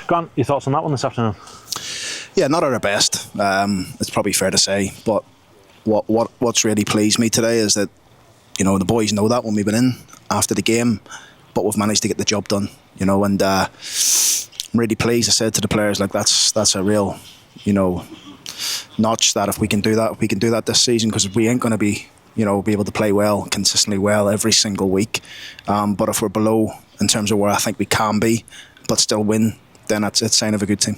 Grant, your thoughts on that one this afternoon? Yeah, not at our best. It's probably fair to say. But what's really pleased me today is that, the boys know that when we've been in after the game, but we've managed to get the job done. And I'm really pleased. I said to the players, that's a real, notch that if we can do that this season, because we ain't going to be able to play well, consistently well every single week. But if we're below in terms of where I think we can be, but still win, then it's a sign of a good team.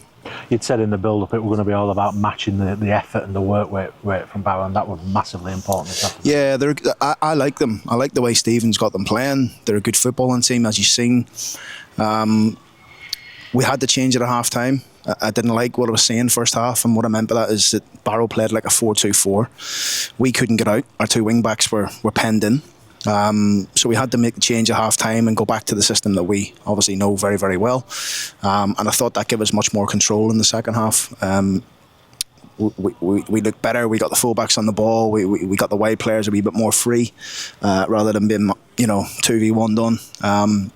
You'd said in the build-up it was going to be all about matching the effort and the work rate from Barrow, and that was massively important this afternoon. Yeah, I like them. I like the way Stephen's got them playing. They're a good footballing team, as you've seen. We had to change it at half-time. I didn't like what I was seeing first half, and what I meant by that is that Barrow played like a 4-2-4. We couldn't get out. Our two wing-backs were penned in. So we had to make the change at half-time and go back to the system that we obviously know very, very well. And I thought that gave us much more control in the second half. We looked better. We got the full-backs on the ball. We got the wide players a wee bit more free rather than being 2v1 done.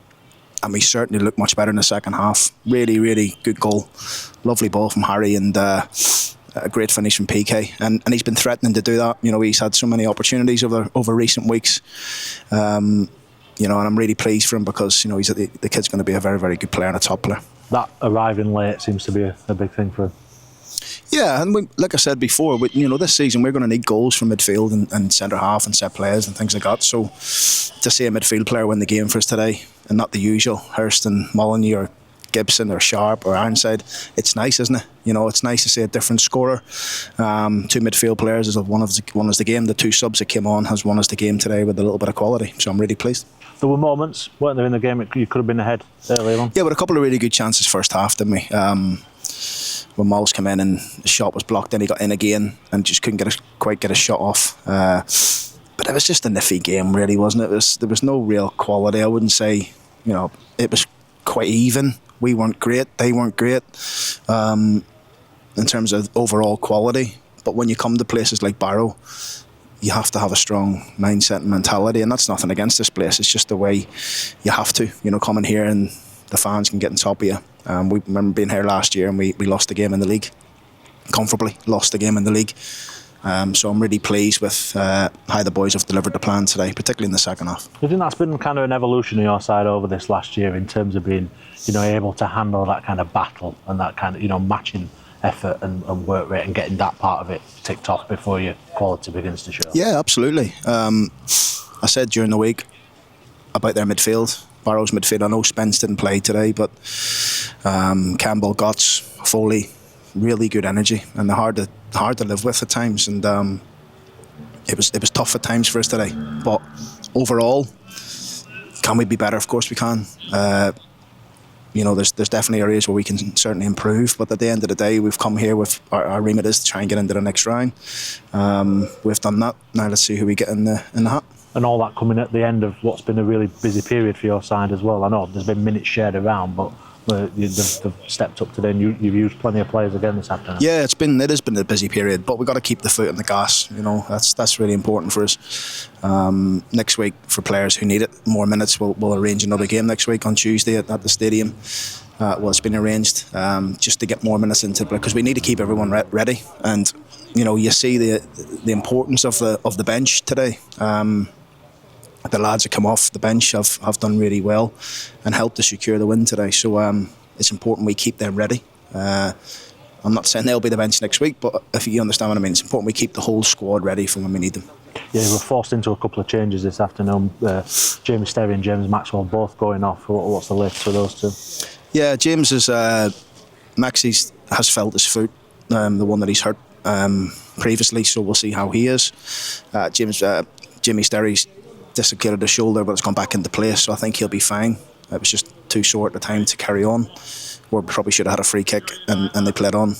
And we certainly looked much better in the second half. Really, really good goal. Lovely ball from Harry, and a great finish from PK. And he's been threatening to do that. He's had so many opportunities over recent weeks. And I'm really pleased for him because, the kid's going to be a very, very good player and a top player. That arriving late seems to be a big thing for him. Yeah, and like I said before, this season we're going to need goals from midfield and centre half and set players and things like that. So to see a midfield player win the game for us today, and not the usual Hurston, Molyneux or Gibson or Sharp or Ironside, it's nice, isn't it? It's nice to see a different scorer. Two midfield players has won us the game. The two subs that came on has won us the game today with a little bit of quality. So I'm really pleased. There were moments, weren't there, in the game you could have been ahead earlier on? Yeah, with a couple of really good chances first half, didn't we? When Mols came in and the shot was blocked, then he got in again and just couldn't quite get a shot off. But it was just a niffy game, really, wasn't it? There was no real quality. I wouldn't say, it was quite even. We weren't great, they weren't great in terms of overall quality. But when you come to places like Barrow, you have to have a strong mindset and mentality, and that's nothing against this place. It's just the way you have to, coming here and the fans can get on top of you. We remember being here last year and we lost the game in the league. Comfortably lost the game in the league. So I'm really pleased with how the boys have delivered the plan today, particularly in the second half. Do you think that's been kind of an evolution on your side over this last year in terms of being, able to handle that kind of battle and that kind of, matching effort and work rate and getting that part of it ticked off before your quality begins to show? Yeah, absolutely. I said during the week about their midfield, Barrow's midfield. I know Spence didn't play today, but Campbell, Gotts, Foley, really good energy, and they're hard to live with at times. And it was tough at times for us today. But overall, can we be better? Of course we can. There's definitely areas where we can certainly improve. But at the end of the day, we've come here with our remit is to try and get into the next round. We've done that. Now let's see who we get in the hat. And all that coming at the end of what's been a really busy period for your side as well. I know there's been minutes shared around, but they've stepped up today and you've used plenty of players again this afternoon. Yeah, it has been a busy period, but we've got to keep the foot on the gas. That's really important for us. Next week, for players who need it, more minutes, we'll arrange another game next week on Tuesday at the stadium. It's been arranged just to get more minutes into play, because we need to keep everyone ready. And you see the importance of the bench today. The lads that come off the bench have done really well and helped to secure the win today. So it's important we keep them ready. I'm not saying they'll be the bench next week, but if you understand what I mean, it's important we keep the whole squad ready for when we need them. Yeah, we're forced into a couple of changes this afternoon. Jamie Sterry and James Maxwell both going off. What's the latest for those two? Yeah, James is Maxie has felt his foot, the one that he's hurt previously. So we'll see how he is. Jimmy Sterry's dislocated his shoulder, but it's gone back into place, so I think he'll be fine. It was just too short a time to carry on. We probably should have had a free kick and they played on.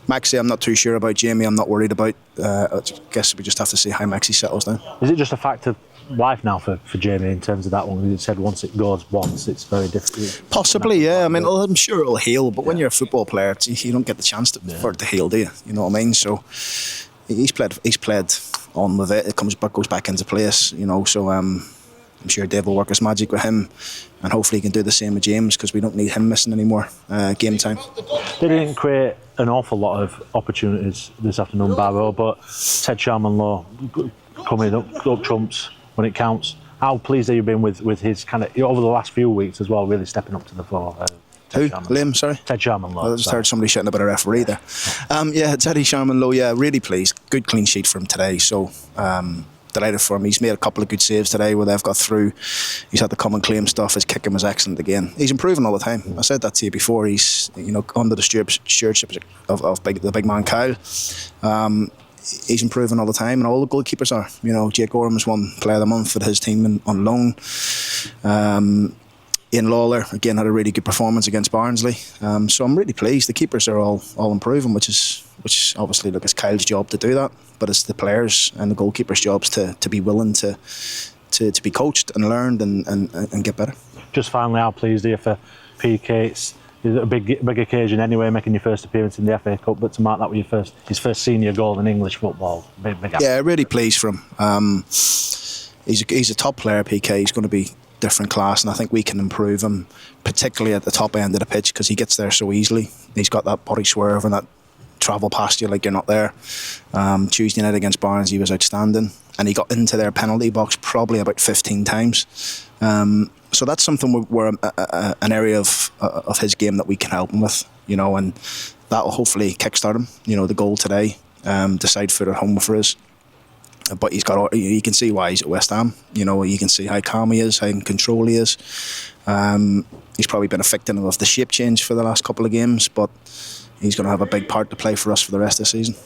Maxie, I'm not too sure about. Jamie, I'm not worried about. I guess we just have to see how Maxie settles down. Is it just a fact of life now for Jamie in terms of that one? You said once it goes once, it's very difficult. Possibly, yeah. I mean, I'm sure it'll heal, but when you're a football player, you don't get the chance for it to heal, do you? You know what I mean? So he's played on with it. It goes back into place, So I'm sure Dave will work his magic with him, and hopefully he can do the same with James, because we don't need him missing any more game time. They didn't create an awful lot of opportunities this afternoon, Barrow, but Ted Sharman-Law coming up trumps when it counts. How pleased have you been with his kind of, over the last few weeks as well, really stepping up to the fore? Who? Liam, sorry? Ted Sharman-Law. I just heard somebody shouting about a referee there. Yeah, Teddy Sharman-Law, yeah, really pleased. Good clean sheet for him today, so delighted for him. He's made a couple of good saves today where they've got through. He's had to come and claim stuff. His kicking was excellent again. He's improving all the time. I said that to you before. He's, under the stewardship of the big man Kyle. He's improving all the time, and all the goalkeepers are. Jake Orham's won Player of the Month with his team on loan. Ian Lawler again had a really good performance against Barnsley. So I'm really pleased. The keepers are all improving, which obviously, look, it's Kyle's job to do that, but it's the players and the goalkeepers' jobs to be willing to be coached and learned and get better. Just finally, how pleased are you for PK? It's a big occasion anyway, making your first appearance in the FA Cup, but to mark that with his first senior goal in English football, big. Yeah, really pleased for him. He's a top player, PK. He's going to be different class, and I think we can improve him, particularly at the top end of the pitch, because he gets there so easily. He's got that body swerve and that travel past you like you're not there. Tuesday night against Barnes, he was outstanding, and he got into their penalty box probably about 15 times. So that's something where an area of his game that we can help him with, and that will hopefully kickstart him. The goal today, the side foot at home for us. But you can see why he's at West Ham. You can see how calm he is, how in control he is. He's probably been a victim of the shape change for the last couple of games, but he's going to have a big part to play for us for the rest of the season.